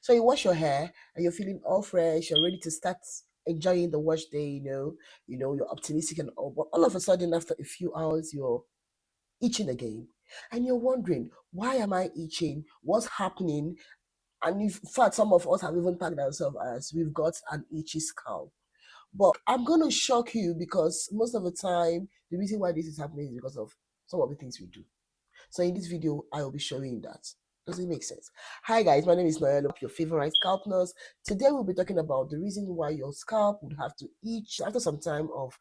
So you wash your hair and you're feeling all fresh, you're ready to start enjoying the wash day, you're optimistic and all, but all of a sudden after a few hours you're itching again. And you're wondering, why am I itching? What's happening? And in fact, some of us have even tagged ourselves as we've got an itchy scalp. But I'm going to shock you because most of the time, the reason why this is happening is because of some of the things we do. So in this video, I will be showing you that. Does it make sense? Hi guys, my name is Nonyelum, your favorite scalp nurse. Today we'll be talking about the reason why your scalp would have to itch after some time of,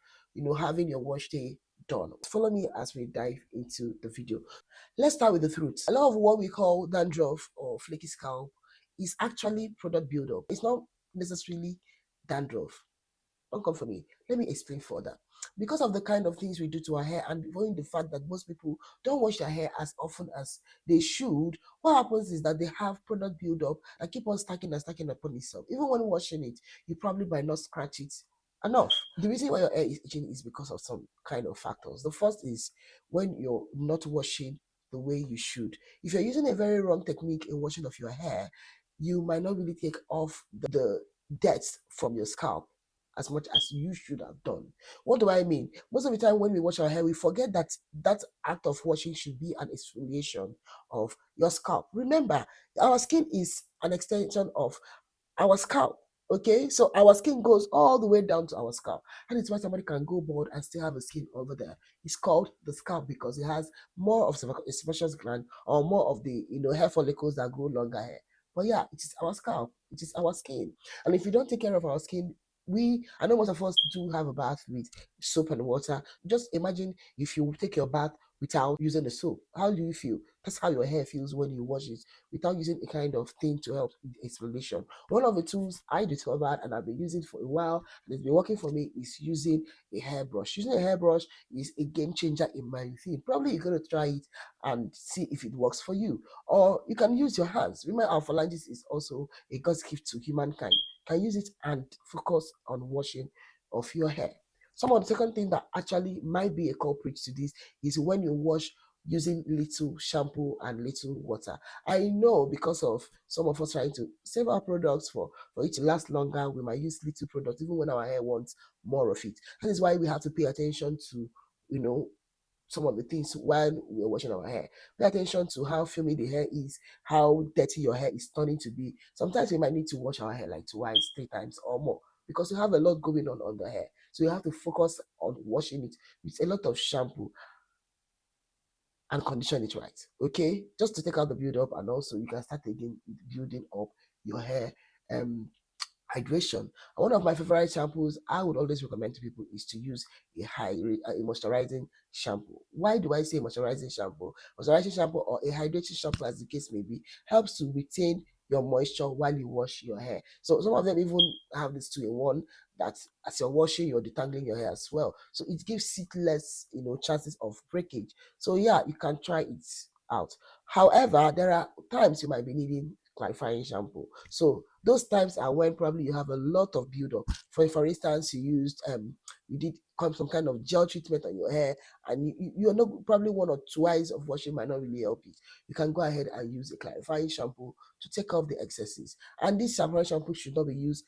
having your wash day done. Follow me as we dive into the video. Let's start with the truth. A lot of what we call dandruff or flaky scalp is actually product buildup. It's not necessarily dandruff. Don't come for me. Let me explain further. Because of the kind of things we do to our hair and knowing the fact that most people don't wash their hair as often as they should, what happens is that they have product buildup and keep on stacking and stacking upon itself. Even when washing it, you probably might not scratch it enough. The reason why your hair is itching is because of some kind of factors. The first is when you're not washing the way you should. If you're using a very wrong technique in washing of your hair, you might not really take off the dirt from your scalp as much as you should have done. What do I mean? Most of the time when we wash our hair, we forget that that act of washing should be an exfoliation of your scalp. Remember, our skin is an extension of our scalp. Okay, so our skin goes all the way down to our scalp, and it's why somebody can go bald and still have a skin over there. It's called the scalp because it has more of a sebaceous gland or more of the hair follicles that grow longer hair. But yeah, it is our scalp, it is our skin, and if we don't take care of our skin, I know most of us do have a bath with soap and water. Just imagine if you take your bath without using the soap. How do you feel? That's how your hair feels when you wash it without using a kind of thing to help with exfoliation. One of the tools I discovered and I've been using for a while and it's been working for me is using a hairbrush. Using a hairbrush is a game changer in my thing. Probably you're going to try it and see if it works for you. Or you can use your hands. Remember, our phalanges is also a God's gift to humankind. You can use it and focus on washing of your hair. Some of the second thing that actually might be a culprit to this is when you wash using little shampoo and little water. I know because of some of us trying to save our products for it to last longer, we might use little products even when our hair wants more of it. That is why we have to pay attention to, some of the things while we're washing our hair. Pay attention to how filmy the hair is, how dirty your hair is turning to be. Sometimes we might need to wash our hair like twice, 3 times or more because we have a lot going on the hair. So you have to focus on washing it with a lot of shampoo and condition it right. Okay, just to take out the build up, and also you can start again building up your hair. Hydration. And one of my favorite shampoos I would always recommend to people is to use a moisturizing shampoo. Why do I say moisturizing shampoo? Moisturizing shampoo or a hydrating shampoo, as the case may be, helps to retain your moisture while you wash your hair. So some of them even have this two in one that as you're washing, you're detangling your hair as well. So it gives it less, chances of breakage. So yeah, you can try it out. However, there are times you might be needing clarifying shampoo. So those times are when probably you have a lot of buildup. For instance, you did some kind of gel treatment on your hair, and you're not probably one or twice of washing might not really help it. You can go ahead and use a clarifying shampoo to take off the excesses. And this shampoo should not be used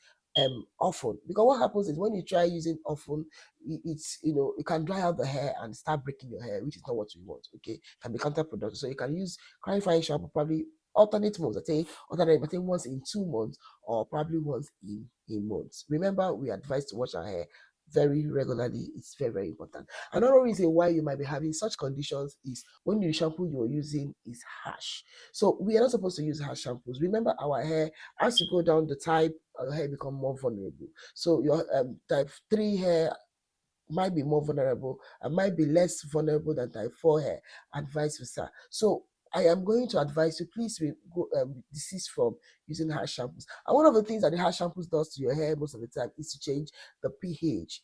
often, because what happens is when you try using often, it's it can dry out the hair and start breaking your hair, which is not what we want. Okay, it can be counterproductive. So you can use clarifying shampoo probably alternate months. I think once in 2 months or probably once in months. Remember, we advise to wash our hair very regularly. It's very, very important. Another reason why you might be having such conditions is when the shampoo you're using is harsh. So we are not supposed to use harsh shampoos. Remember, our hair, as you go down the type, our hair become more vulnerable. So your type 3 hair might be more vulnerable and might be less vulnerable than type 4 hair, and vice versa. So I am going to advise you, please desist from using harsh shampoos. And one of the things that the harsh shampoos does to your hair most of the time is to change the pH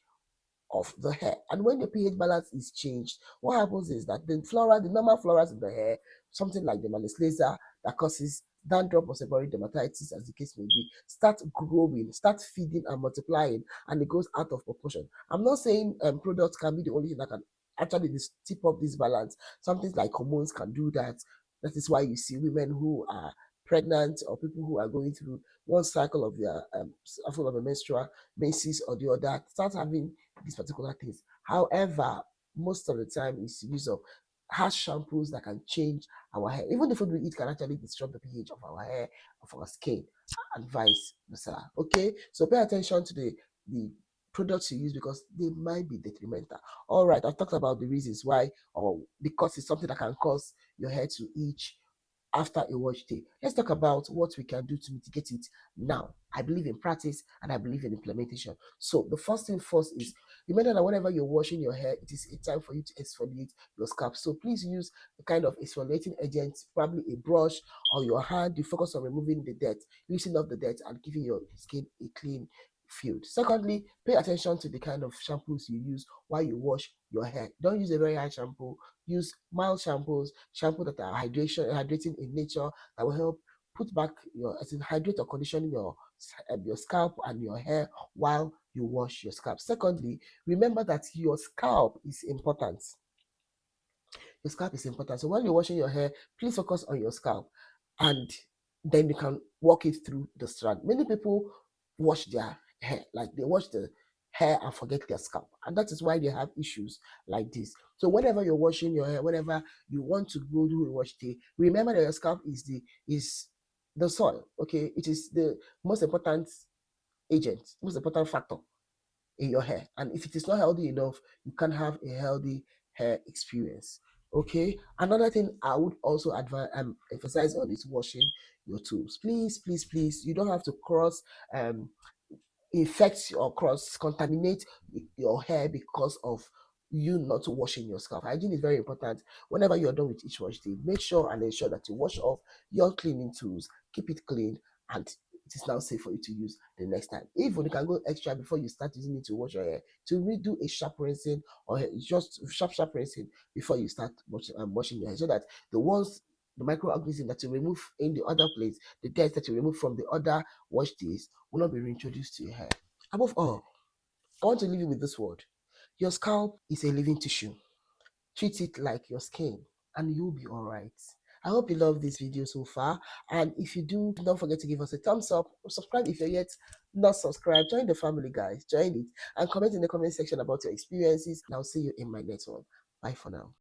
of the hair. And when the pH balance is changed, what happens is that the normal flora in the hair, something like the laser that causes dandruff or seborrheic dermatitis, as the case may be, start growing, start feeding and multiplying, and it goes out of proportion. I'm not saying products can be the only thing that can actually tip up this balance. Some things like hormones can do that. That is why you see women who are pregnant or people who are going through one cycle of their cycle of a menses or the other, start having these particular things. However, most of the time it's use of harsh shampoos that can change our hair. Even the food we eat can actually disrupt the pH of our hair, of our skin, and vice versa. Okay, so pay attention to the products you use because they might be detrimental. All right, I've talked about the reasons why, or because it's something that can cause your hair to itch after a wash day. Let's talk about what we can do to mitigate it now. I believe in practice and I believe in implementation. So the first thing first is remember that whenever you're washing your hair, it is a time for you to exfoliate your scalp. So please use a kind of exfoliating agent, probably a brush or your hand. You focus on removing the dirt, loosening up the dirt, and giving your skin a clean field. Secondly, pay attention to the kind of shampoos you use while you wash your hair. Don't use a very high shampoo. Use mild shampoos, shampoo that are hydrating in nature, that will help put back your, as in hydrate or condition your scalp and your hair while you wash your scalp. Secondly, remember that your scalp is important. Your scalp is important. So while you're washing your hair, please focus on your scalp, and then you can walk it through the strand. Many people wash their hair, like they wash the hair and forget their scalp, and that is why they have issues like this. So whenever you're washing your hair, whenever you want to go do a wash day, remember that your scalp is the soil. Okay, it is the most important agent, most important factor in your hair. And if it is not healthy enough, you can't have a healthy hair experience. Okay. Another thing I would also advise emphasize on is washing your tools. Please, please, please. You don't have to cross infect or cross contaminate your hair because of you not washing your scalp. Hygiene is very important. Whenever you're done with each wash day, make sure and ensure that you wash off your cleaning tools, keep it clean, and it is now safe for you to use the next time. Even you can go extra before you start using it to wash your hair, to redo a sharp rinsing or just sharp rinsing before you start washing your hair, so that the microorganisms that you remove in the other place, the dirt that you remove from the other wash days, will not be reintroduced to your hair. Above all, I want to leave you with this word. Your scalp is a living tissue. Treat it like your skin and you'll be all right. I hope you love this video so far. And if you do, don't forget to give us a thumbs up. Subscribe if you're yet not subscribed. Join the family, guys. Join it. And comment in the comment section about your experiences. And I'll see you in my next one. Bye for now.